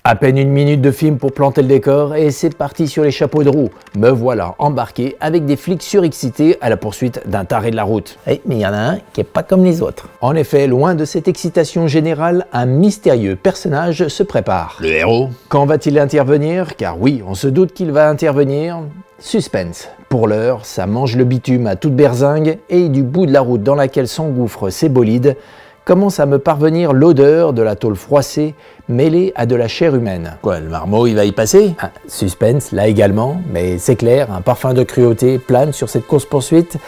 À peine une minute de film pour planter le décor et c'est parti sur les chapeaux de roue. Me voilà embarqué avec des flics surexcités à la poursuite d'un taré de la route. Oui, mais il y en a un qui est pas comme les autres. En effet, loin de cette excitation générale, un mystérieux personnage se prépare. Le héros? Quand va-t-il intervenir? Car oui, on se doute qu'il va intervenir. Suspense. Pour l'heure, ça mange le bitume à toute berzingue et du bout de la route dans laquelle s'engouffrent ces bolides, commence à me parvenir l'odeur de la tôle froissée mêlée à de la chair humaine. Quoi, le marmot, il va y passer? Suspense, là également, mais c'est clair, un parfum de cruauté plane sur cette course-poursuite,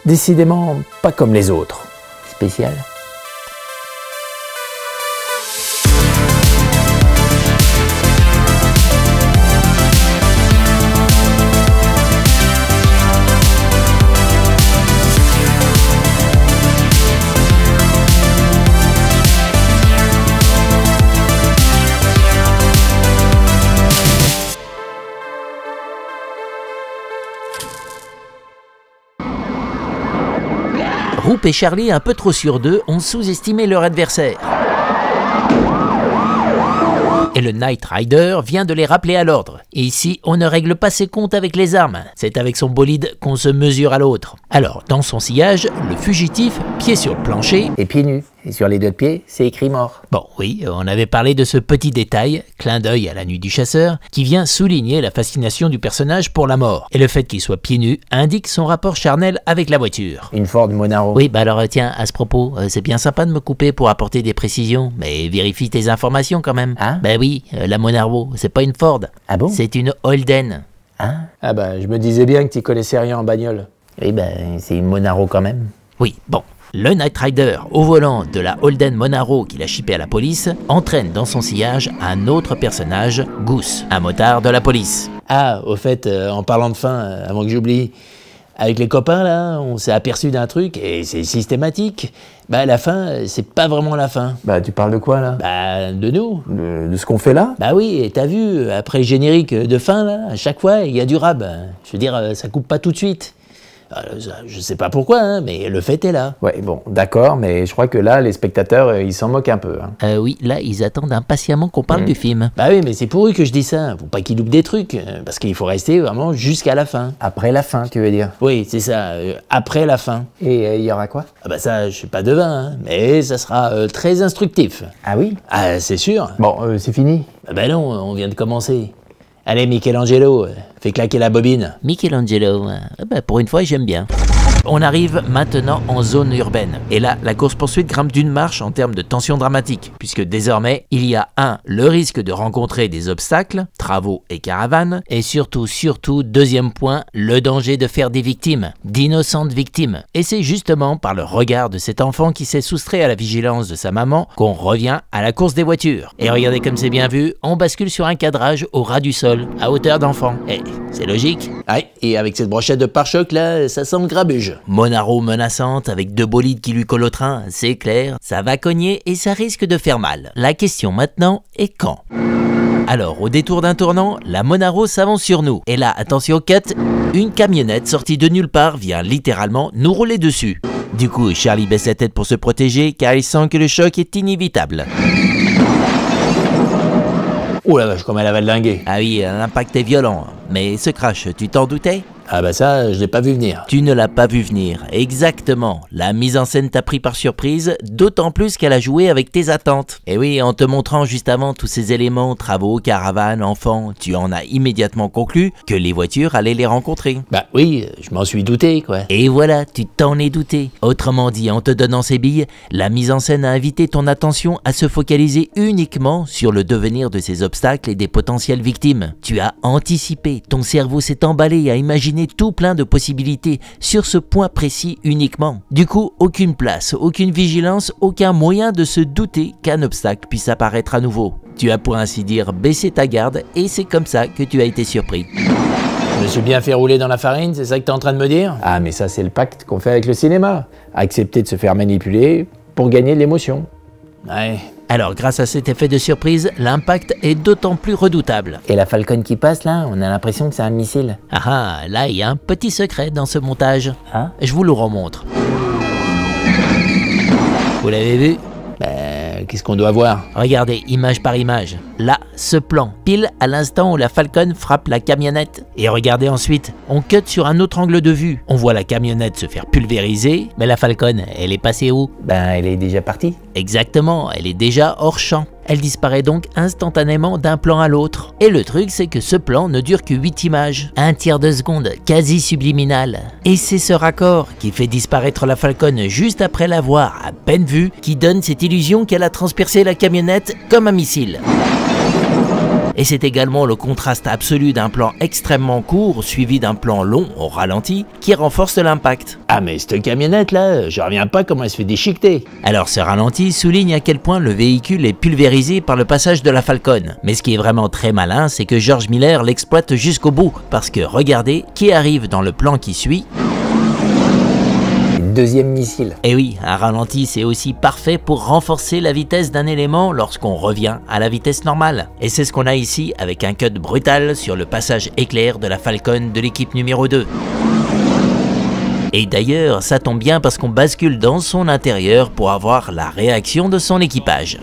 décidément pas comme les autres. Spécial. Roop et Charlie, un peu trop sûrs d'eux, ont sous-estimé leur adversaire. Et le Knight Rider vient de les rappeler à l'ordre. Et ici, on ne règle pas ses comptes avec les armes. C'est avec son bolide qu'on se mesure à l'autre. Alors, dans son sillage, le fugitif, pied sur le plancher... Et pieds nus. Et sur les deux pieds, c'est écrit mort. Bon, oui, on avait parlé de ce petit détail, clin d'œil à la nuit du chasseur, qui vient souligner la fascination du personnage pour la mort. Et le fait qu'il soit pieds nus indique son rapport charnel avec la voiture. Une Ford Monaro. Oui, bah alors tiens, à ce propos, c'est bien sympa de me couper pour apporter des précisions, mais vérifie tes informations quand même. Hein? Bah oui, la Monaro, c'est pas une Ford. Ah bon? C'est une Holden. Hein? Ah bah, je me disais bien que tu connaissais rien en bagnole. Oui, ben, c'est une Monaro quand même. Oui, bon. Le Knight Rider, au volant de la Holden Monaro qu'il a chippé à la police, entraîne dans son sillage un autre personnage, Goose, un motard de la police. Ah, au fait, en parlant de fin, avant que j'oublie, avec les copains là, on s'est aperçu d'un truc et c'est systématique. Bah la fin, c'est pas vraiment la fin. Bah, tu parles de quoi là? Bah de nous. De ce qu'on fait là? Bah oui, et t'as vu, après le générique de fin là, à chaque fois, il y a du rab. Je veux dire, ça coupe pas tout de suite. Je sais pas pourquoi, hein, mais le fait est là. Ouais, bon, d'accord, mais je crois que là, les spectateurs, ils s'en moquent un peu. Hein. Oui, là, ils attendent impatiemment qu'on parle du film. Bah oui, mais c'est pour eux que je dis ça. Faut pas qu'ils loupent des trucs, parce qu'il faut rester vraiment jusqu'à la fin. Après la fin, tu veux dire? Oui, c'est ça, après la fin. Et il y aura quoi? Ah bah ça, je suis pas devin, hein, mais ça sera très instructif. Ah oui? Ah, c'est sûr. Bon, c'est fini? Bah non, on vient de commencer. Allez, Michelangelo, fais claquer la bobine. Michelangelo, bah pour une fois, j'aime bien. On arrive maintenant en zone urbaine. Et là, la course-poursuite grimpe d'une marche en termes de tension dramatique, puisque désormais, il y a le risque de rencontrer des obstacles, travaux et caravanes, et surtout, deuxième point, le danger de faire des victimes, d'innocentes victimes. Et c'est justement par le regard de cet enfant qui s'est soustrait à la vigilance de sa maman qu'on revient à la course des voitures. Et regardez comme c'est bien vu, on bascule sur un cadrage au ras du sol, à hauteur d'enfant. Et c'est logique. Ouais, et avec cette brochette de pare-choc là, ça sent le grabuge. Monaro menaçante avec deux bolides qui lui collent au train, c'est clair, ça va cogner et ça risque de faire mal. La question maintenant est quand? Alors, au détour d'un tournant, la Monaro s'avance sur nous. Et là, attention cut, une camionnette sortie de nulle part vient littéralement nous rouler dessus. Du coup, Charlie baisse la tête pour se protéger car il sent que le choc est inévitable. Oh la vache, comme elle avait dingué. Ah oui, l'impact est violent. Mais ce crash, tu t'en doutais? Ah bah ça, je l'ai pas vu venir. Tu ne l'as pas vu venir, exactement. La mise en scène t'a pris par surprise, d'autant plus qu'elle a joué avec tes attentes. Et oui, en te montrant juste avant tous ces éléments, travaux, caravanes, enfants, tu en as immédiatement conclu que les voitures allaient les rencontrer. Bah oui, je m'en suis douté, quoi. Et voilà, tu t'en es douté. Autrement dit, en te donnant ces billes, la mise en scène a invité ton attention à se focaliser uniquement sur le devenir de ces obstacles et des potentielles victimes. Tu as anticipé, ton cerveau s'est emballé à imaginer tout plein de possibilités sur ce point précis uniquement. Du coup, aucune place, aucune vigilance, aucun moyen de se douter qu'un obstacle puisse apparaître à nouveau. Tu as pour ainsi dire baissé ta garde et c'est comme ça que tu as été surpris. Je me suis bien fait rouler dans la farine, c'est ça que t'es en train de me dire? Ah, mais ça, c'est le pacte qu'on fait avec le cinéma. Accepter de se faire manipuler pour gagner de l'émotion. Ouais. Alors, grâce à cet effet de surprise, l'impact est d'autant plus redoutable. Et la Falcon qui passe là, on a l'impression que c'est un missile. Ah, là, il y a un petit secret dans ce montage. Hein? Je vous le remontre. Vous l'avez vu? Bah, qu'est-ce qu'on doit voir? Regardez, image par image. Là, ce plan, pile à l'instant où la Falcon frappe la camionnette. Et regardez ensuite, on cut sur un autre angle de vue. On voit la camionnette se faire pulvériser, mais la Falcon, elle est passée où? Ben, elle est déjà partie. Exactement, elle est déjà hors champ. Elle disparaît donc instantanément d'un plan à l'autre. Et le truc, c'est que ce plan ne dure que 8 images. Un tiers de seconde, quasi subliminal. Et c'est ce raccord qui fait disparaître la Falcon juste après l'avoir à peine vue, qui donne cette illusion qu'elle a transpercé la camionnette comme un missile. Et c'est également le contraste absolu d'un plan extrêmement court suivi d'un plan long au ralenti qui renforce l'impact. Ah mais cette camionnette là, je reviens pas comment elle se fait déchiqueter. Alors ce ralenti souligne à quel point le véhicule est pulvérisé par le passage de la Falcon. Mais ce qui est vraiment très malin, c'est que George Miller l'exploite jusqu'au bout. Parce que regardez qui arrive dans le plan qui suit. Deuxième missile. Et oui, un ralenti c'est aussi parfait pour renforcer la vitesse d'un élément lorsqu'on revient à la vitesse normale. Et c'est ce qu'on a ici avec un cut brutal sur le passage éclair de la Falcon de l'équipe numéro 2. Et d'ailleurs, ça tombe bien parce qu'on bascule dans son intérieur pour avoir la réaction de son équipage.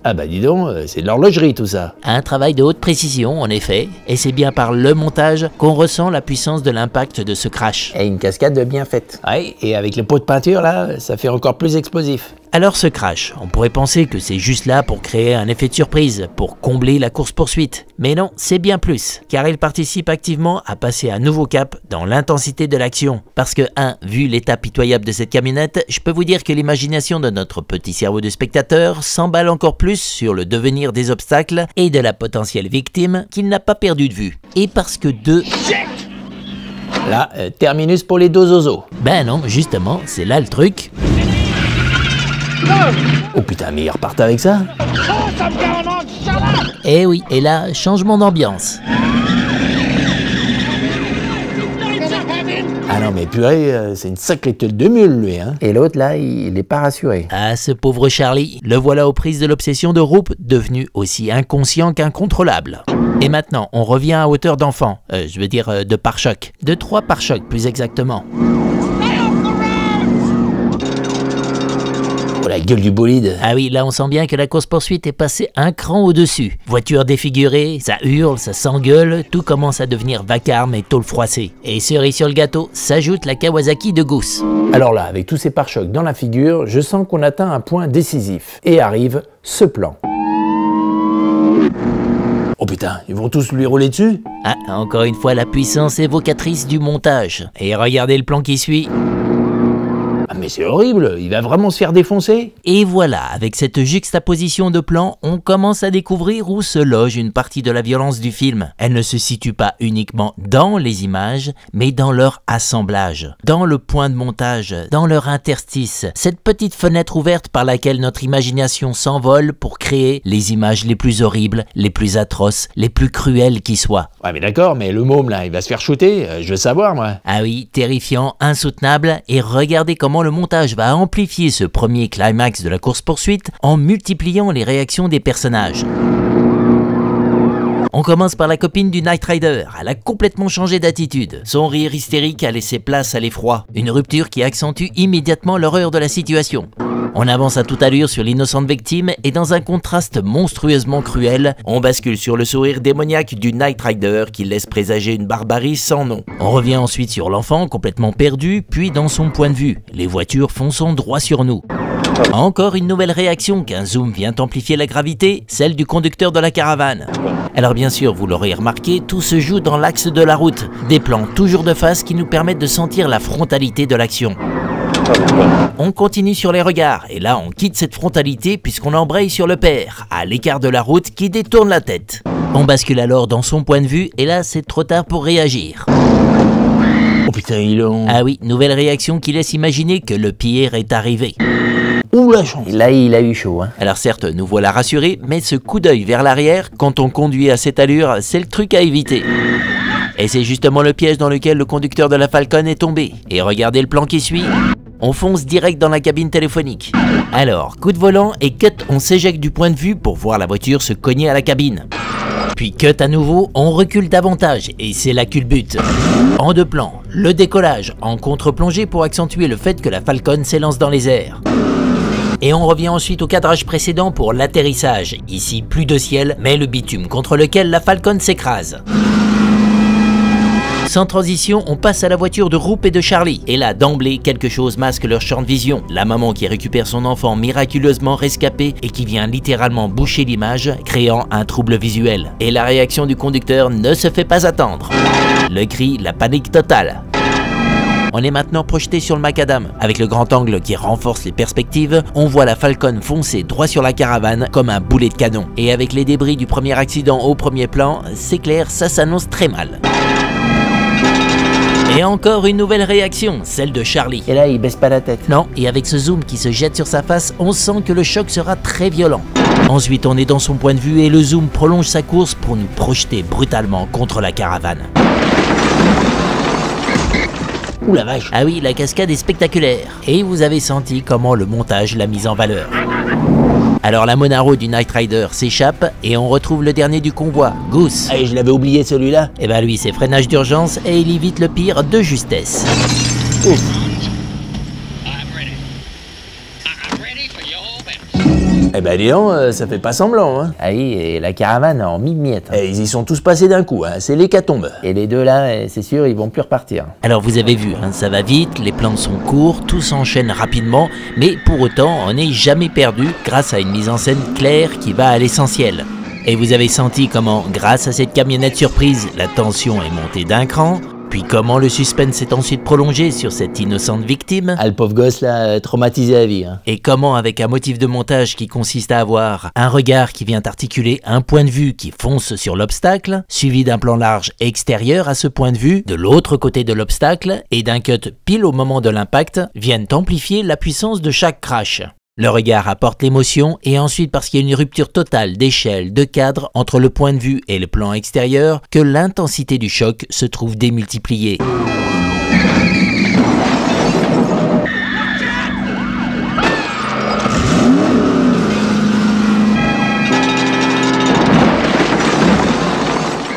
Ah bah dis donc, c'est de l'horlogerie tout ça. Un travail de haute précision en effet, et c'est bien par le montage qu'on ressent la puissance de l'impact de ce crash. Et une cascade bien faite. Ouais, et avec les pots de peinture là, ça fait encore plus explosif. Alors ce crash, on pourrait penser que c'est juste là pour créer un effet de surprise, pour combler la course-poursuite. Mais non, c'est bien plus, car il participe activement à passer un nouveau cap dans l'intensité de l'action. Parce que, vu l'état pitoyable de cette camionnette, je peux vous dire que l'imagination de notre petit cerveau de spectateur s'emballe encore plus sur le devenir des obstacles et de la potentielle victime qu'il n'a pas perdu de vue. Et parce que Là, terminus pour les deux zozos. Ben non, justement, c'est là le truc. Oh putain, mais ils repartent avec ça? Eh oui, et là, changement d'ambiance. Ah non mais purée, c'est une sacrée tête de mule lui hein. Et l'autre là, il est pas rassuré. Ah, ce pauvre Charlie, le voilà aux prises de l'obsession de Roop, devenu aussi inconscient qu'incontrôlable. Et maintenant, on revient à hauteur d'enfant, je veux dire de pare-choc. De 3 pare-chocs plus exactement. Oh la gueule du bolide. Ah oui, là on sent bien que la course-poursuite est passée un cran au-dessus. Voiture défigurée, ça hurle, ça s'engueule, tout commence à devenir vacarme et tôle froissée. Et cerise sur le gâteau, s'ajoute la Kawasaki de Goose. Alors là, avec tous ces pare-chocs dans la figure, je sens qu'on atteint un point décisif. Et arrive ce plan. Oh putain, ils vont tous lui rouler dessus? Ah, encore une fois la puissance évocatrice du montage. Et regardez le plan qui suit. Ah mais c'est horrible, il va vraiment se faire défoncer. Et voilà, avec cette juxtaposition de plans, on commence à découvrir où se loge une partie de la violence du film. Elle ne se situe pas uniquement dans les images, mais dans leur assemblage, dans le point de montage, dans leur interstice, cette petite fenêtre ouverte par laquelle notre imagination s'envole pour créer les images les plus horribles, les plus atroces, les plus cruelles qui soient. Ouais mais d'accord, mais le môme là, il va se faire shooter, je veux savoir moi. Ah oui, terrifiant, insoutenable, et regardez comment le montage va amplifier ce premier climax de la course-poursuite en multipliant les réactions des personnages. On commence par la copine du Knight Rider, elle a complètement changé d'attitude. Son rire hystérique a laissé place à l'effroi, une rupture qui accentue immédiatement l'horreur de la situation. On avance à toute allure sur l'innocente victime et dans un contraste monstrueusement cruel, on bascule sur le sourire démoniaque du Knight Rider qui laisse présager une barbarie sans nom. On revient ensuite sur l'enfant complètement perdu, puis dans son point de vue, les voitures fonçant droit sur nous. Encore une nouvelle réaction qu'un zoom vient amplifier la gravité, celle du conducteur de la caravane. Alors bien sûr, vous l'aurez remarqué, tout se joue dans l'axe de la route, des plans toujours de face qui nous permettent de sentir la frontalité de l'action. On continue sur les regards, et là on quitte cette frontalité puisqu'on embraye sur le père, à l'écart de la route qui détourne la tête. On bascule alors dans son point de vue, et là c'est trop tard pour réagir. Oh putain, il est long. Ah oui, nouvelle réaction qui laisse imaginer que le pire est arrivé. Ouh la chance. Et là, il a eu chaud. Alors certes, nous voilà rassurés, mais ce coup d'œil vers l'arrière, quand on conduit à cette allure, c'est le truc à éviter. Et c'est justement le piège dans lequel le conducteur de la Falcon est tombé. Et regardez le plan qui suit. On fonce direct dans la cabine téléphonique. Alors, coup de volant et cut, on s'éjecte du point de vue pour voir la voiture se cogner à la cabine. Puis cut à nouveau, on recule davantage et c'est la culbute. En 2 plans, le décollage en contre-plongée pour accentuer le fait que la Falcon s'élance dans les airs. Et on revient ensuite au cadrage précédent pour l'atterrissage. Ici, plus de ciel, mais le bitume contre lequel la Falcon s'écrase. Sans transition, on passe à la voiture de Roop et de Charlie. Et là, d'emblée, quelque chose masque leur champ de vision. La maman qui récupère son enfant miraculeusement rescapé et qui vient littéralement boucher l'image, créant un trouble visuel. Et la réaction du conducteur ne se fait pas attendre. Le cri, la panique totale. On est maintenant projeté sur le macadam. Avec le grand angle qui renforce les perspectives, on voit la Falcon foncer droit sur la caravane comme un boulet de canon. Et avec les débris du premier accident au premier plan, c'est clair, ça s'annonce très mal. Et encore une nouvelle réaction, celle de Charlie. Et là, il baisse pas la tête. Non, et avec ce zoom qui se jette sur sa face, on sent que le choc sera très violent. Ensuite, on est dans son point de vue et le zoom prolonge sa course pour nous projeter brutalement contre la caravane. Ouh la vache. Ah oui, la cascade est spectaculaire. Et vous avez senti comment le montage l'a mise en valeur. Alors la Monaro du Knight Rider s'échappe et on retrouve le dernier du convoi, Goose. Ah, je l'avais oublié celui-là. Et bah lui c'est freinage d'urgence et il évite le pire de justesse. Ouf. Eh ben dis donc, ça fait pas semblant, hein. Ah oui, et la caravane en mille-miettes. Et ils y sont tous passés d'un coup, hein. C'est l'hécatombe. Et les deux là, c'est sûr, ils vont plus repartir. Alors vous avez vu, hein, ça va vite, les plans sont courts, tout s'enchaîne rapidement, mais pour autant, on n'est jamais perdu grâce à une mise en scène claire qui va à l'essentiel. Et vous avez senti comment, grâce à cette camionnette surprise, la tension est montée d'un cran, puis comment le suspense s'est ensuite prolongé sur cette innocente victime. Ah, le pauvre gosse là, traumatisé à vie, hein. Et comment, avec un motif de montage qui consiste à avoir un regard qui vient articuler un point de vue qui fonce sur l'obstacle, suivi d'un plan large extérieur à ce point de vue, de l'autre côté de l'obstacle, et d'un cut pile au moment de l'impact, viennent amplifier la puissance de chaque crash. Le regard apporte l'émotion et ensuite parce qu'il y a une rupture totale d'échelle, de cadre entre le point de vue et le plan extérieur que l'intensité du choc se trouve démultipliée.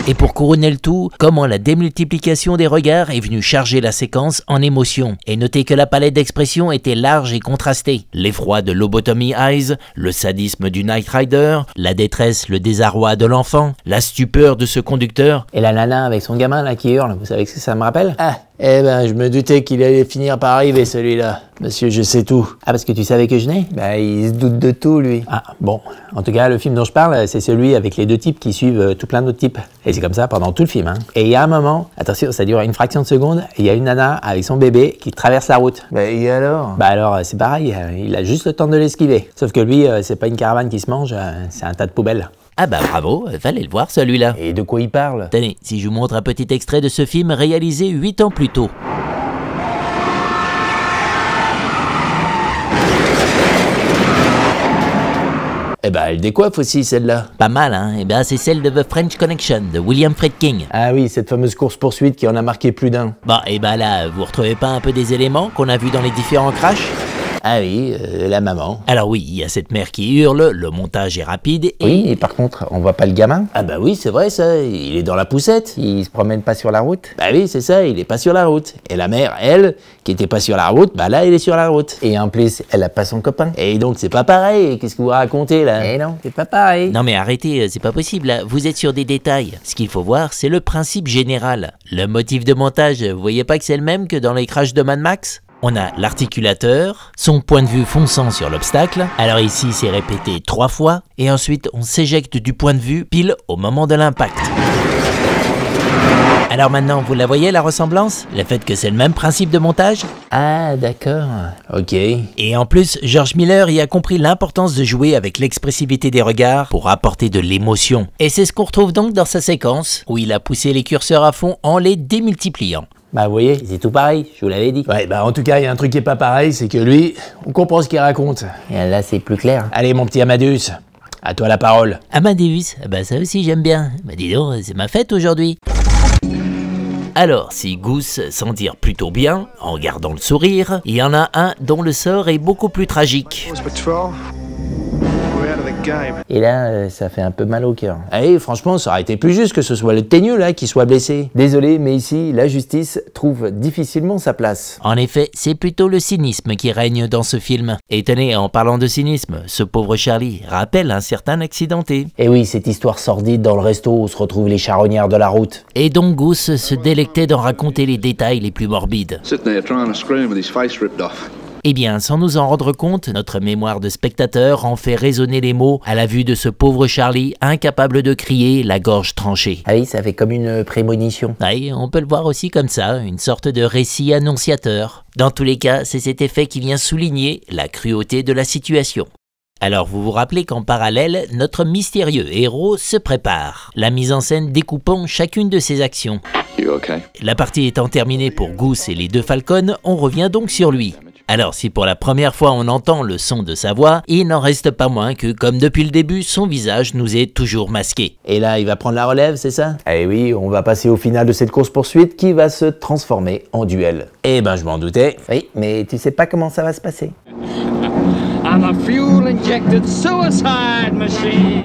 Et pour couronner le tout, comment la démultiplication des regards est venue charger la séquence en émotion. Et notez que la palette d'expression était large et contrastée. L'effroi de Lobotomy Eyes, le sadisme du Knight Rider, la détresse, le désarroi de l'enfant, la stupeur de ce conducteur. Et la nana avec son gamin là qui hurle, vous savez ce que ça me rappelle? Ah, eh ben je me doutais qu'il allait finir par arriver celui-là. Monsieur, je sais tout. Ah, parce que tu savais que je n'ai? Bah il se doute de tout lui. Ah, bon. En tout cas, le film dont je parle, c'est celui avec les deux types qui suivent tout plein d'autres types. Et c'est comme ça pendant tout le film, hein. Et il y a un moment, attention, ça dure une fraction de seconde, il y a une nana avec son bébé qui traverse la route. Bah et alors? Bah alors, c'est pareil, il a juste le temps de l'esquiver. Sauf que lui, c'est pas une caravane qui se mange, c'est un tas de poubelles. Ah bah bravo, fallait le voir celui-là. Et de quoi il parle? Tenez, si je vous montre un petit extrait de ce film réalisé 8 ans plus tôt. Eh ben, elle décoiffe aussi, celle-là. Pas mal, hein? Eh ben, c'est celle de The French Connection, de William Friedkin. Ah oui, cette fameuse course-poursuite qui en a marqué plus d'un. Bon, et ben là, vous retrouvez pas un peu des éléments qu'on a vus dans les différents crashs? Ah oui, la maman. Alors oui, il y a cette mère qui hurle, le montage est rapide et... Oui, et par contre, on voit pas le gamin. Ah bah oui, c'est vrai ça, il est dans la poussette. Il se promène pas sur la route. Bah oui, c'est ça, il est pas sur la route. Et la mère, elle, qui était pas sur la route, bah là, elle est sur la route. Et en plus, elle a pas son copain. Et donc, c'est pas pareil, qu'est-ce que vous racontez là? Eh non, c'est pas pareil. Non mais arrêtez, c'est pas possible là, vous êtes sur des détails. Ce qu'il faut voir, c'est le principe général. Le motif de montage, vous voyez pas que c'est le même que dans les crashs de Mad Max? On a l'articulateur, son point de vue fonçant sur l'obstacle, alors ici c'est répété 3 fois, et ensuite on s'éjecte du point de vue pile au moment de l'impact. Alors maintenant, vous la voyez la ressemblance? Le fait que c'est le même principe de montage? Ah d'accord, ok. Et en plus, George Miller y a compris l'importance de jouer avec l'expressivité des regards pour apporter de l'émotion. Et c'est ce qu'on retrouve donc dans sa séquence, où il a poussé les curseurs à fond en les démultipliant. Bah vous voyez, c'est tout pareil, je vous l'avais dit. Ouais, bah en tout cas, il y a un truc qui est pas pareil, c'est que lui, on comprend ce qu'il raconte. Et là, c'est plus clair. Allez mon petit Amadeus, à toi la parole. Amadeus, bah ça aussi j'aime bien. Bah dis donc, c'est ma fête aujourd'hui. Alors, si Goose s'en tire plutôt bien, en gardant le sourire, il y en a un dont le sort est beaucoup plus tragique. Et là, ça fait un peu mal au cœur. Allez, franchement, ça aurait été plus juste que ce soit le teigneux là qui soit blessé. Désolé, mais ici, la justice trouve difficilement sa place. En effet, c'est plutôt le cynisme qui règne dans ce film. Et tenez, en parlant de cynisme, ce pauvre Charlie rappelle un certain accidenté. Et oui, cette histoire sordide dans le resto où se retrouvent les charognards de la route. Et dont Goose se délectait d'en raconter les détails les plus morbides. Eh bien, sans nous en rendre compte, notre mémoire de spectateur en fait résonner les mots à la vue de ce pauvre Charlie, incapable de crier, la gorge tranchée. Ah oui, ça fait comme une prémonition. Oui, on peut le voir aussi comme ça, une sorte de récit annonciateur. Dans tous les cas, c'est cet effet qui vient souligner la cruauté de la situation. Alors vous vous rappelez qu'en parallèle, notre mystérieux héros se prépare, la mise en scène découpant chacune de ses actions. La partie étant terminée pour Goose et les deux Falcons, on revient donc sur lui. Alors si pour la première fois on entend le son de sa voix, il n'en reste pas moins que, comme depuis le début, son visage nous est toujours masqué. Et là, il va prendre la relève, c'est ça? Eh oui, on va passer au final de cette course-poursuite qui va se transformer en duel. Eh ben, je m'en doutais. Oui, mais tu sais pas comment ça va se passer.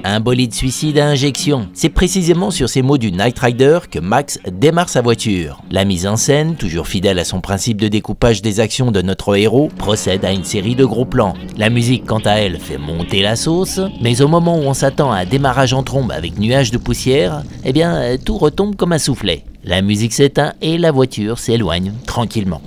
Un bolide suicide à injection. C'est précisément sur ces mots du Knight Rider que Max démarre sa voiture. La mise en scène, toujours fidèle à son principe de découpage des actions de notre héros, procède à une série de gros plans. La musique, quant à elle, fait monter la sauce, mais au moment où on s'attend à un démarrage en trombe avec nuages de poussière, eh bien, tout retombe comme un soufflet. La musique s'éteint et la voiture s'éloigne tranquillement.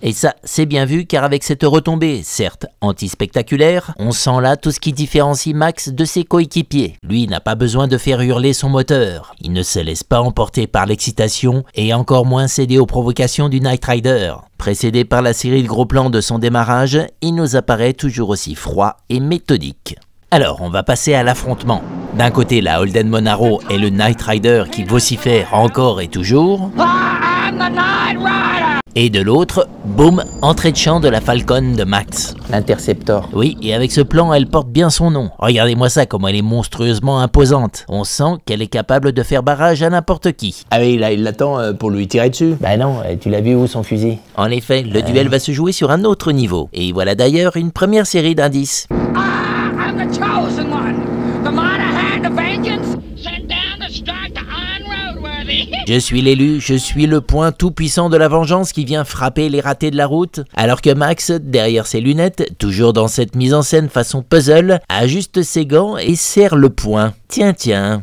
Et ça, c'est bien vu car avec cette retombée, certes anti-spectaculaire, on sent là tout ce qui différencie Max de ses coéquipiers. Lui n'a pas besoin de faire hurler son moteur. Il ne se laisse pas emporter par l'excitation et encore moins céder aux provocations du Knight Rider. Précédé par la série de gros plans de son démarrage, il nous apparaît toujours aussi froid et méthodique. Alors, on va passer à l'affrontement. D'un côté, la Holden Monaro et le Knight Rider qui vocifèrent encore et toujours. Et de l'autre, boum, entrée de champ de la Falcon de Max. L'Interceptor. Oui, et avec ce plan, elle porte bien son nom. Regardez-moi ça, comment elle est monstrueusement imposante. On sent qu'elle est capable de faire barrage à n'importe qui. Ah oui, là, il l'attend pour lui tirer dessus. Bah non, tu l'as vu où son fusil? En effet, le duel va se jouer sur un autre niveau. Et voilà d'ailleurs une première série d'indices. Je suis l'élu, je suis le point tout-puissant de la vengeance qui vient frapper les ratés de la route, alors que Max, derrière ses lunettes, toujours dans cette mise en scène façon puzzle, ajuste ses gants et serre le poing. Tiens, tiens.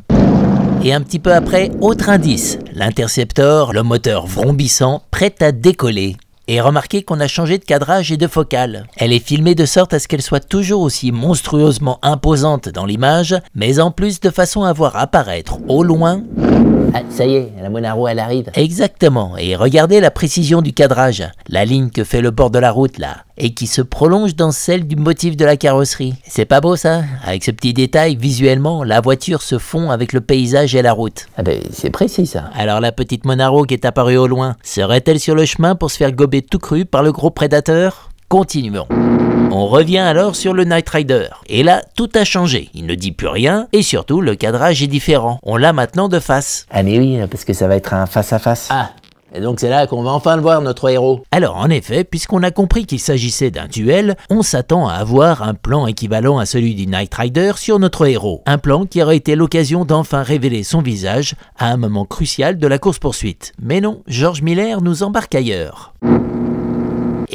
Et un petit peu après, autre indice, l'Interceptor, le moteur vrombissant, prêt à décoller. Et remarquez qu'on a changé de cadrage et de focale. Elle est filmée de sorte à ce qu'elle soit toujours aussi monstrueusement imposante dans l'image, mais en plus de façon à voir apparaître au loin... Ah, ça y est, la Monaro, elle arrive. Exactement, et regardez la précision du cadrage, la ligne que fait le bord de la route là, et qui se prolonge dans celle du motif de la carrosserie. C'est pas beau ça? Avec ce petit détail, visuellement, la voiture se fond avec le paysage et la route. Ah ben, c'est précis ça. Alors la petite Monaro qui est apparue au loin, serait-elle sur le chemin pour se faire gober tout cru par le gros prédateur? Continuons. On revient alors sur le Knight Rider. Et là, tout a changé. Il ne dit plus rien et surtout, le cadrage est différent. On l'a maintenant de face. Ah mais oui, parce que ça va être un face-à-face. Ah, et donc c'est là qu'on va enfin le voir, notre héros. Alors en effet, puisqu'on a compris qu'il s'agissait d'un duel, on s'attend à avoir un plan équivalent à celui du Knight Rider sur notre héros. Un plan qui aurait été l'occasion d'enfin révéler son visage à un moment crucial de la course-poursuite. Mais non, George Miller nous embarque ailleurs.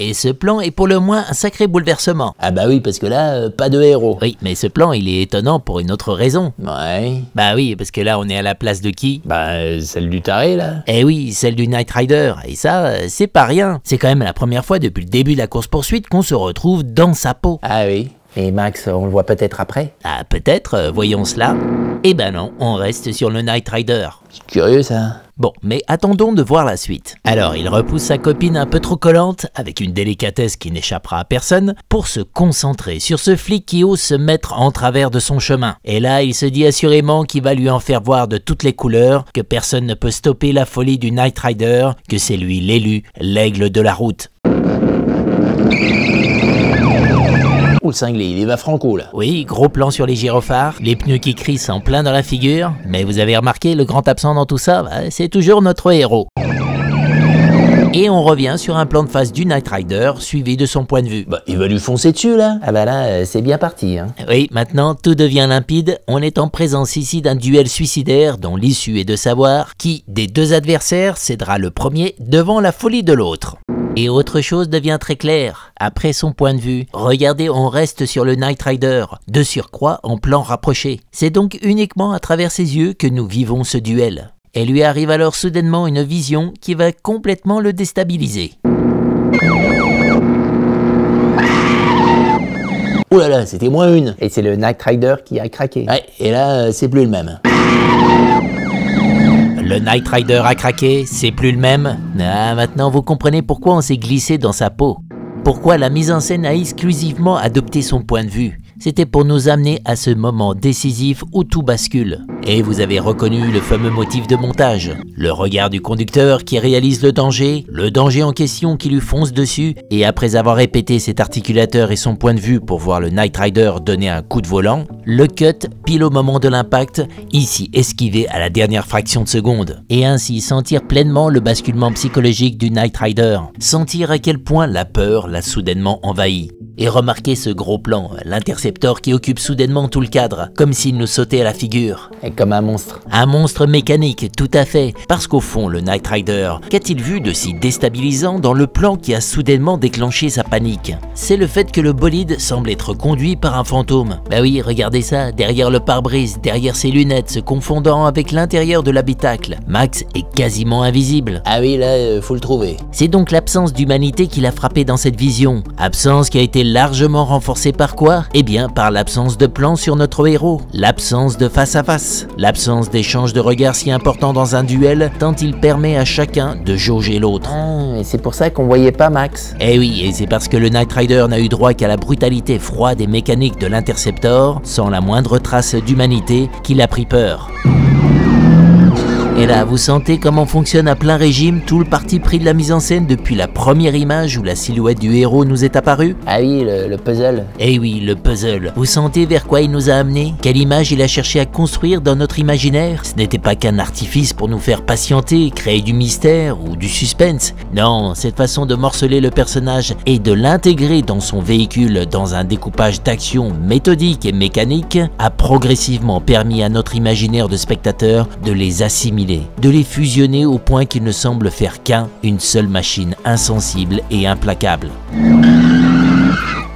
Et ce plan est pour le moins un sacré bouleversement. Ah bah oui, parce que là, pas de héros. Oui, mais ce plan, il est étonnant pour une autre raison. Ouais. Bah oui, parce que là, on est à la place de qui? Bah, celle du taré, là. Eh oui, celle du Knight Rider. Et ça, c'est pas rien. C'est quand même la première fois depuis le début de la course-poursuite qu'on se retrouve dans sa peau. Ah oui. Et Max, on le voit peut-être après? Ah, peut-être, voyons cela. Eh ben non, on reste sur le Knight Rider. C'est curieux, ça. Bon, mais attendons de voir la suite. Alors, il repousse sa copine un peu trop collante, avec une délicatesse qui n'échappera à personne, pour se concentrer sur ce flic qui ose se mettre en travers de son chemin. Et là, il se dit assurément qu'il va lui en faire voir de toutes les couleurs, que personne ne peut stopper la folie du Knight Rider, que c'est lui l'élu, l'aigle de la route. Le cinglé, il va franco là. Oui, gros plan sur les gyrophares, les pneus qui crissent en plein dans la figure, mais vous avez remarqué, le grand absent dans tout ça, c'est toujours notre héros. Et on revient sur un plan de face du Knight Rider suivi de son point de vue. Bah, il va lui foncer dessus là. Ah bah là, c'est bien parti. Hein. Oui, maintenant tout devient limpide. On est en présence ici d'un duel suicidaire dont l'issue est de savoir qui des deux adversaires cédera le premier devant la folie de l'autre. Et autre chose devient très claire. Après son point de vue, regardez, on reste sur le Knight Rider, de surcroît en plan rapproché. C'est donc uniquement à travers ses yeux que nous vivons ce duel. Et lui arrive alors soudainement une vision qui va complètement le déstabiliser. Ouh là là, c'était moins une. Et c'est le Knight Rider qui a craqué. Ouais, et là, c'est plus le même. Le Knight Rider a craqué, c'est plus le même. Ah, maintenant vous comprenez pourquoi on s'est glissé dans sa peau. Pourquoi la mise en scène a exclusivement adopté son point de vue. C'était pour nous amener à ce moment décisif où tout bascule. Et vous avez reconnu le fameux motif de montage. Le regard du conducteur qui réalise le danger en question qui lui fonce dessus, et après avoir répété cet articulateur et son point de vue pour voir le Knight Rider donner un coup de volant, le cut pile au moment de l'impact, ici esquivé à la dernière fraction de seconde. Et ainsi sentir pleinement le basculement psychologique du Knight Rider. Sentir à quel point la peur l'a soudainement envahi. Et remarquez ce gros plan, l'intercepteur qui occupe soudainement tout le cadre, comme s'il nous sautait à la figure. Et comme un monstre. Un monstre mécanique, tout à fait. Parce qu'au fond, le Knight Rider, qu'a-t-il vu de si déstabilisant dans le plan qui a soudainement déclenché sa panique? C'est le fait que le bolide semble être conduit par un fantôme. Bah oui, regardez ça, derrière le pare-brise, derrière ses lunettes se confondant avec l'intérieur de l'habitacle, Max est quasiment invisible. Ah oui, là, faut le trouver. C'est donc l'absence d'humanité qui l'a frappé dans cette vision. Absence qui a été largement renforcée par quoi? Eh bien, par l'absence de plan sur notre héros. L'absence de face à face. L'absence d'échange de regards si important dans un duel, tant il permet à chacun de jauger l'autre. Ah, et c'est pour ça qu'on voyait pas Max. Eh oui, et c'est parce que le Knight Rider n'a eu droit qu'à la brutalité froide et mécanique de l'Interceptor, sans la moindre trace d'humanité, qu'il a pris peur. Et là, vous sentez comment fonctionne à plein régime tout le parti pris de la mise en scène depuis la première image où la silhouette du héros nous est apparue? Ah oui, le puzzle. Eh oui, le puzzle. Vous sentez vers quoi il nous a amené? Quelle image il a cherché à construire dans notre imaginaire? Ce n'était pas qu'un artifice pour nous faire patienter, créer du mystère ou du suspense. Non, cette façon de morceler le personnage et de l'intégrer dans son véhicule dans un découpage d'action méthodique et mécanique a progressivement permis à notre imaginaire de spectateur de les assimiler, de les fusionner au point qu'ils ne semblent faire une seule machine insensible et implacable.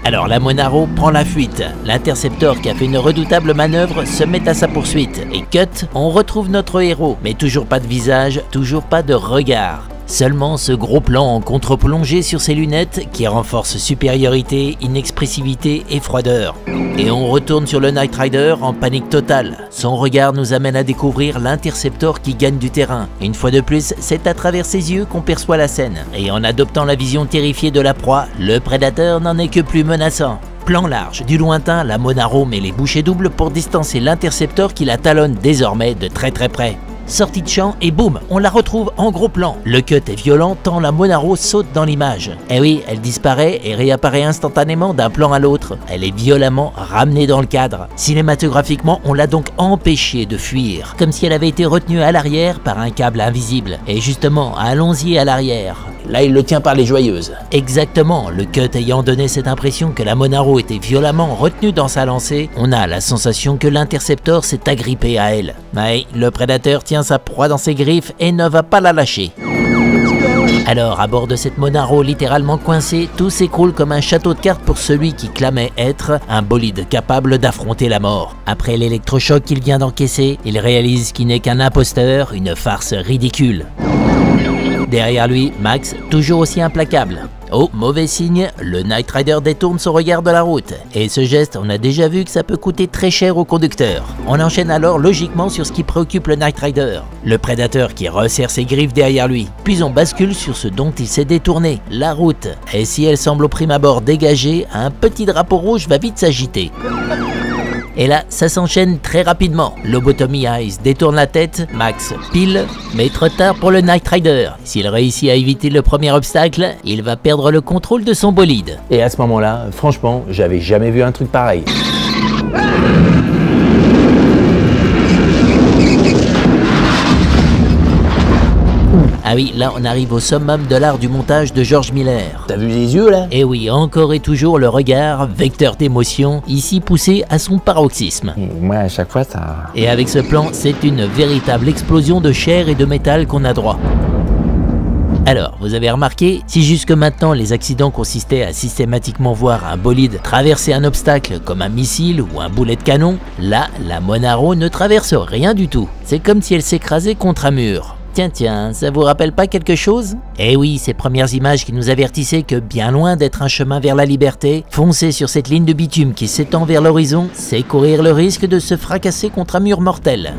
Alors la Monaro prend la fuite, l'Interceptor qui a fait une redoutable manœuvre se met à sa poursuite, et cut, on retrouve notre héros, mais toujours pas de visage, toujours pas de regard. Seulement ce gros plan en contre-plongée sur ses lunettes qui renforce supériorité, inexpressivité et froideur. Et on retourne sur le Knight Rider en panique totale. Son regard nous amène à découvrir l'Interceptor qui gagne du terrain. Une fois de plus, c'est à travers ses yeux qu'on perçoit la scène. Et en adoptant la vision terrifiée de la proie, le prédateur n'en est que plus menaçant. Plan large, du lointain, la Monaro met les bouchées doubles pour distancer l'Interceptor qui la talonne désormais de très près. Sortie de champ et boum, on la retrouve en gros plan. Le cut est violent tant la Monaro saute dans l'image. Et oui, elle disparaît et réapparaît instantanément d'un plan à l'autre. Elle est violemment ramenée dans le cadre. Cinématographiquement, on l'a donc empêchée de fuir, comme si elle avait été retenue à l'arrière par un câble invisible. Et justement, allons-y à l'arrière. Là, il le tient par les joyeuses. Exactement, le cut ayant donné cette impression que la Monaro était violemment retenue dans sa lancée, on a la sensation que l'Interceptor s'est agrippé à elle. Mais le prédateur tient sa proie dans ses griffes et ne va pas la lâcher. Alors, à bord de cette Monaro littéralement coincée, tout s'écroule comme un château de cartes pour celui qui clamait être un bolide capable d'affronter la mort. Après l'électrochoc qu'il vient d'encaisser, il réalise qu'il n'est qu'un imposteur, une farce ridicule. Derrière lui, Max, toujours aussi implacable. Oh, mauvais signe, le Knight Rider détourne son regard de la route. Et ce geste, on a déjà vu que ça peut coûter très cher au conducteur. On enchaîne alors logiquement sur ce qui préoccupe le Knight Rider. Le prédateur qui resserre ses griffes derrière lui. Puis on bascule sur ce dont il s'est détourné, la route. Et si elle semble au prime abord dégagée, un petit drapeau rouge va vite s'agiter. Et là, ça s'enchaîne très rapidement. Lobotomy Eyes détourne la tête, Max pile, mais trop tard pour le Knight Rider. S'il réussit à éviter le premier obstacle, il va perdre le contrôle de son bolide. Et à ce moment-là, franchement, j'avais jamais vu un truc pareil. Ah oui, là on arrive au summum de l'art du montage de George Miller. T'as vu les yeux là? Et oui, encore et toujours le regard, vecteur d'émotion, ici poussé à son paroxysme. Moi à chaque fois ça... Et avec ce plan, c'est une véritable explosion de chair et de métal qu'on a droit. Alors, vous avez remarqué, si jusque maintenant les accidents consistaient à systématiquement voir un bolide traverser un obstacle comme un missile ou un boulet de canon, là, la Monaro ne traverse rien du tout. C'est comme si elle s'écrasait contre un mur. Tiens, ça vous rappelle pas quelque chose? Eh oui, ces premières images qui nous avertissaient que bien loin d'être un chemin vers la liberté, foncer sur cette ligne de bitume qui s'étend vers l'horizon, c'est courir le risque de se fracasser contre un mur mortel.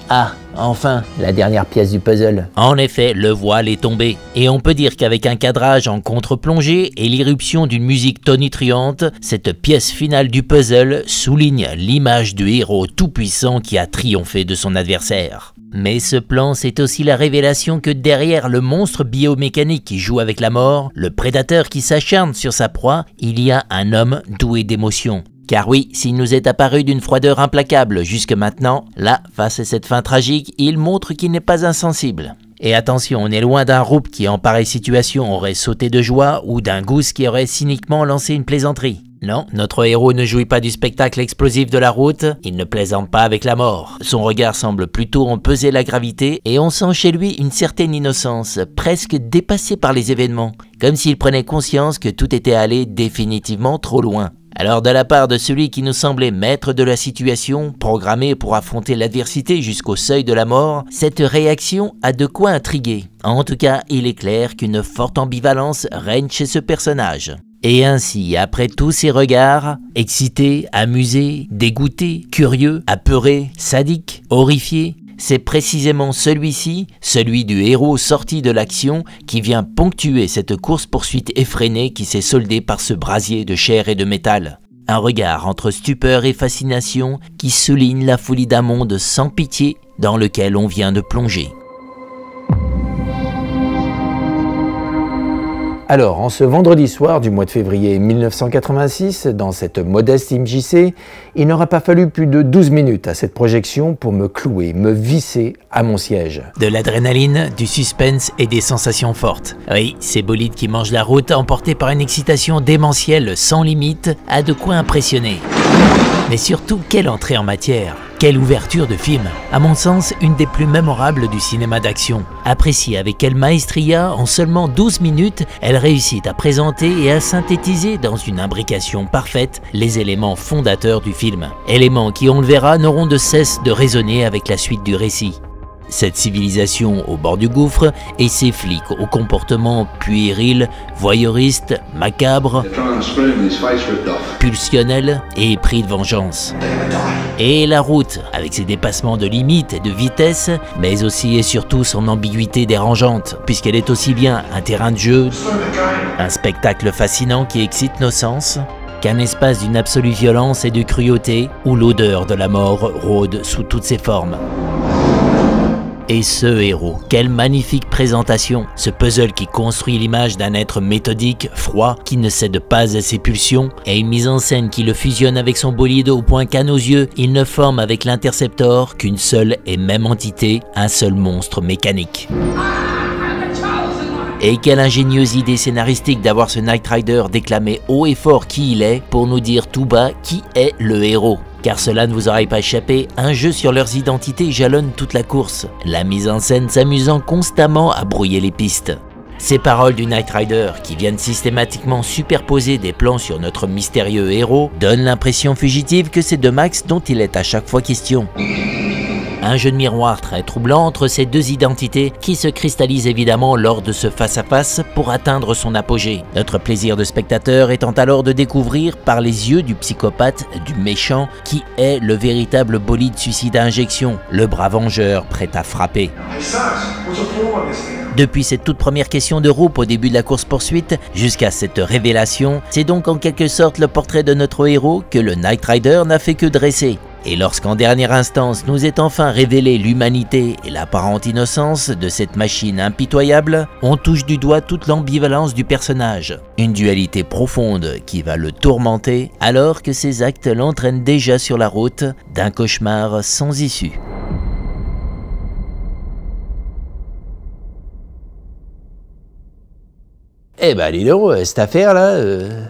Ah, enfin, la dernière pièce du puzzle. En effet, le voile est tombé. Et on peut dire qu'avec un cadrage en contre-plongée et l'irruption d'une musique tonitruante, cette pièce finale du puzzle souligne l'image du héros tout-puissant qui a triomphé de son adversaire. Mais ce plan, c'est aussi la révélation que derrière le monstre biomécanique qui joue avec la mort, le prédateur qui s'acharne sur sa proie, il y a un homme doué d'émotions. Car oui, s'il nous est apparu d'une froideur implacable jusque maintenant, là, face à cette fin tragique, il montre qu'il n'est pas insensible. Et attention, on est loin d'un Roop qui en pareille situation aurait sauté de joie ou d'un Goose qui aurait cyniquement lancé une plaisanterie. Non, notre héros ne jouit pas du spectacle explosif de la route, il ne plaisante pas avec la mort. Son regard semble plutôt en peser la gravité et on sent chez lui une certaine innocence, presque dépassée par les événements, comme s'il prenait conscience que tout était allé définitivement trop loin. Alors de la part de celui qui nous semblait maître de la situation, programmé pour affronter l'adversité jusqu'au seuil de la mort, cette réaction a de quoi intriguer. En tout cas, il est clair qu'une forte ambivalence règne chez ce personnage. Et ainsi, après tous ces regards, excité, amusé, dégoûté, curieux, apeuré, sadique, horrifié, c'est précisément celui-ci, celui du héros sorti de l'action, qui vient ponctuer cette course-poursuite effrénée qui s'est soldée par ce brasier de chair et de métal. Un regard entre stupeur et fascination qui souligne la folie d'un monde sans pitié dans lequel on vient de plonger. Alors, en ce vendredi soir du mois de février 1986, dans cette modeste IMJC, il n'aura pas fallu plus de 12 minutes à cette projection pour me clouer, me visser à mon siège. De l'adrénaline, du suspense et des sensations fortes. Oui, ces bolides qui mangent la route, emportés par une excitation démentielle sans limite, a de quoi impressionner. Mais surtout, quelle entrée en matière! Quelle ouverture de film! À mon sens, une des plus mémorables du cinéma d'action. Appréciée avec quelle maestria, en seulement 12 minutes, elle réussit à présenter et à synthétiser dans une imbrication parfaite les éléments fondateurs du film. Éléments qui, on le verra, n'auront de cesse de résonner avec la suite du récit. Cette civilisation au bord du gouffre et ses flics au comportement puéril, voyeuriste, macabre, pulsionnel et épris de vengeance. Et la route, avec ses dépassements de limites et de vitesse, mais aussi et surtout son ambiguïté dérangeante, puisqu'elle est aussi bien un terrain de jeu, un spectacle fascinant qui excite nos sens, qu'un espace d'une absolue violence et de cruauté, où l'odeur de la mort rôde sous toutes ses formes. Et ce héros, quelle magnifique présentation! Ce puzzle qui construit l'image d'un être méthodique, froid, qui ne cède pas à ses pulsions, et une mise en scène qui le fusionne avec son bolide au point qu'à nos yeux, il ne forme avec l'Interceptor qu'une seule et même entité, un seul monstre mécanique. Et quelle ingénieuse idée scénaristique d'avoir ce Knight Rider déclamer haut et fort qui il est pour nous dire tout bas qui est le héros. Car cela ne vous aurait pas échappé, un jeu sur leurs identités jalonne toute la course, la mise en scène s'amusant constamment à brouiller les pistes. Ces paroles du Knight Rider, qui viennent systématiquement superposer des plans sur notre mystérieux héros, donnent l'impression fugitive que c'est de Max dont il est à chaque fois question. Un jeu de miroir très troublant entre ces deux identités qui se cristallise évidemment lors de ce face-à-face pour atteindre son apogée. Notre plaisir de spectateur étant alors de découvrir par les yeux du psychopathe, du méchant, qui est le véritable bolide suicide à injection, le bras vengeur prêt à frapper. Depuis cette toute première question de Roop au début de la course-poursuite jusqu'à cette révélation, c'est donc en quelque sorte le portrait de notre héros que le Knight Rider n'a fait que dresser. Et lorsqu'en dernière instance nous est enfin révélée l'humanité et l'apparente innocence de cette machine impitoyable, on touche du doigt toute l'ambivalence du personnage. Une dualité profonde qui va le tourmenter alors que ses actes l'entraînent déjà sur la route d'un cauchemar sans issue. Eh ben, dis donc, cette affaire-là,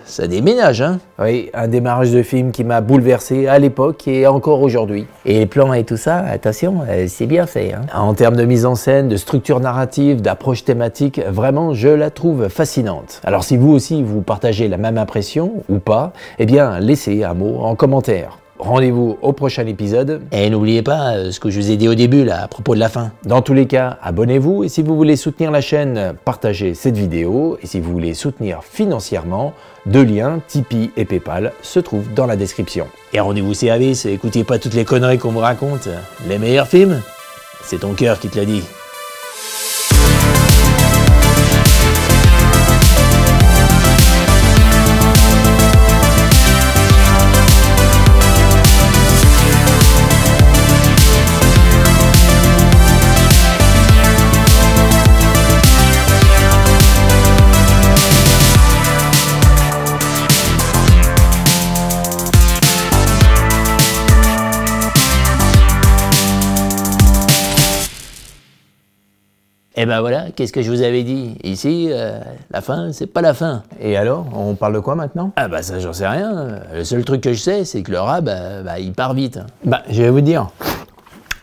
ça déménage, hein. Oui, un démarrage de film qui m'a bouleversé à l'époque et encore aujourd'hui. Et les plans et tout ça, attention, c'est bien fait, hein. En termes de mise en scène, de structure narrative, d'approche thématique, vraiment, je la trouve fascinante. Alors si vous aussi, vous partagez la même impression ou pas, eh bien, laissez un mot en commentaire. Rendez-vous au prochain épisode. Et n'oubliez pas ce que je vous ai dit au début, là, à propos de la fin. Dans tous les cas, abonnez-vous et si vous voulez soutenir la chaîne, partagez cette vidéo. Et si vous voulez soutenir financièrement, deux liens, Tipeee et Paypal, se trouvent dans la description. Et rendez-vous service, écoutez pas toutes les conneries qu'on vous raconte. Les meilleurs films, c'est ton cœur qui te l'a dit. Et ben voilà, qu'est-ce que je vous avais dit? Ici, la fin, c'est pas la fin. Et alors, on parle de quoi maintenant? Ah bah ça, j'en sais rien. Le seul truc que je sais, c'est que le rat, il part vite. Bah, je vais vous dire.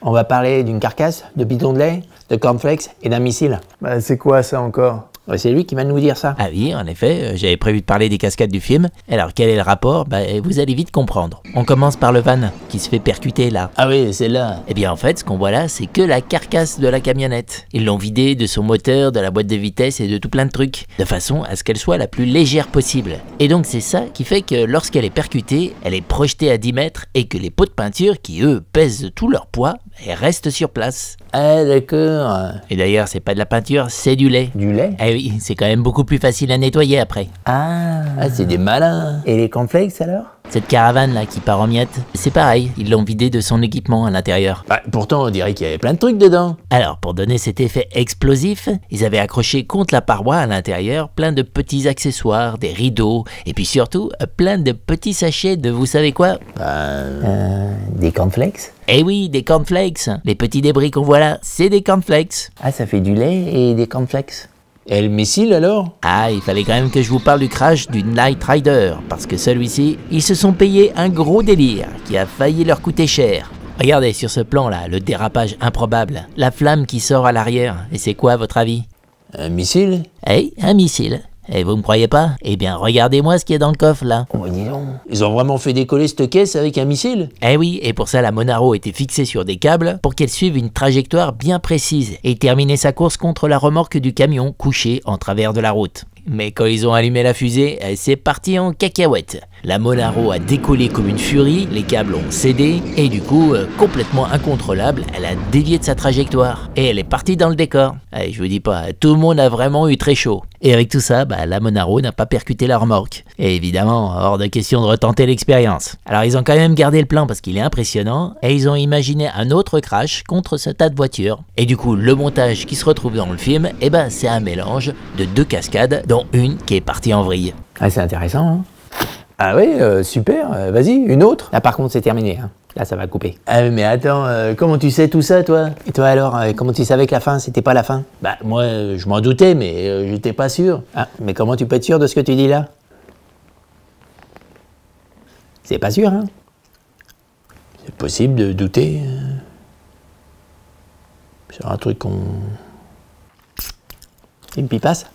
On va parler d'une carcasse, de bidon de lait, de cornflakes et d'un missile. Bah, c'est quoi ça encore? C'est lui qui va nous dire ça. Ah oui, en effet, j'avais prévu de parler des cascades du film. Alors quel est le rapport? Vous allez vite comprendre. On commence par le van, qui se fait percuter là. Ah oui, c'est là. Eh bien en fait, ce qu'on voit là, c'est que la carcasse de la camionnette. Ils l'ont vidée de son moteur, de la boîte de vitesse et de tout plein de trucs, de façon à ce qu'elle soit la plus légère possible. Et donc c'est ça qui fait que lorsqu'elle est percutée, elle est projetée à 10 mètres et que les pots de peinture, qui eux pèsent tout leur poids, elles restent sur place. Ah d'accord. Et d'ailleurs, c'est pas de la peinture, c'est du lait. Du lait? Eh oui, c'est quand même beaucoup plus facile à nettoyer après. Ah, c'est des malins. et les cornflakes alors? Cette caravane là qui part en miettes, c'est pareil, ils l'ont vidée de son équipement à l'intérieur. Pourtant, on dirait qu'il y avait plein de trucs dedans. Alors, pour donner cet effet explosif, ils avaient accroché contre la paroi à l'intérieur plein de petits accessoires, des rideaux, et puis surtout plein de petits sachets de vous savez quoi? Des cornflakes? Eh oui, des cornflakes. Les petits débris qu'on voit là, c'est des cornflakes. Ah, ça fait du lait et des cornflakes. Et le missile alors? Ah, il fallait quand même que je vous parle du crash du Knight Rider, parce que celui-ci, ils se sont payés un gros délire qui a failli leur coûter cher. Regardez sur ce plan là, le dérapage improbable, la flamme qui sort à l'arrière, et c'est quoi à votre avis? Un missile? Eh, un missile. Et vous me croyez pas? Eh bien, regardez-moi ce qu'il y a dans le coffre là. Oh, dis donc. Ils ont vraiment fait décoller cette caisse avec un missile? Eh oui, et pour ça la Monaro était fixée sur des câbles pour qu'elle suive une trajectoire bien précise et terminer sa course contre la remorque du camion couché en travers de la route. Mais quand ils ont allumé la fusée, c'est parti en cacahuète. La Monaro a décollé comme une furie, les câbles ont cédé, et du coup, complètement incontrôlable, elle a dévié de sa trajectoire. Et elle est partie dans le décor. Et je vous dis pas, tout le monde a vraiment eu très chaud. Et avec tout ça, la Monaro n'a pas percuté la remorque. Et évidemment, hors de question de retenter l'expérience. Alors ils ont quand même gardé le plan parce qu'il est impressionnant, et ils ont imaginé un autre crash contre ce tas de voitures. Et du coup, le montage qui se retrouve dans le film, c'est un mélange de deux cascades, dont une qui est partie en vrille. Ah, c'est intéressant, hein? Ah oui, super, vas-y, une autre. Là par contre c'est terminé, hein. Là ça va couper. Ah mais attends, comment tu sais tout ça toi? Et toi alors, comment tu savais que la fin, c'était pas la fin? Bah moi, je m'en doutais, mais j'étais pas sûr. Ah, mais comment tu peux être sûr de ce que tu dis là? C'est pas sûr, hein? C'est possible de douter sur un truc qu'on... Une pipasse?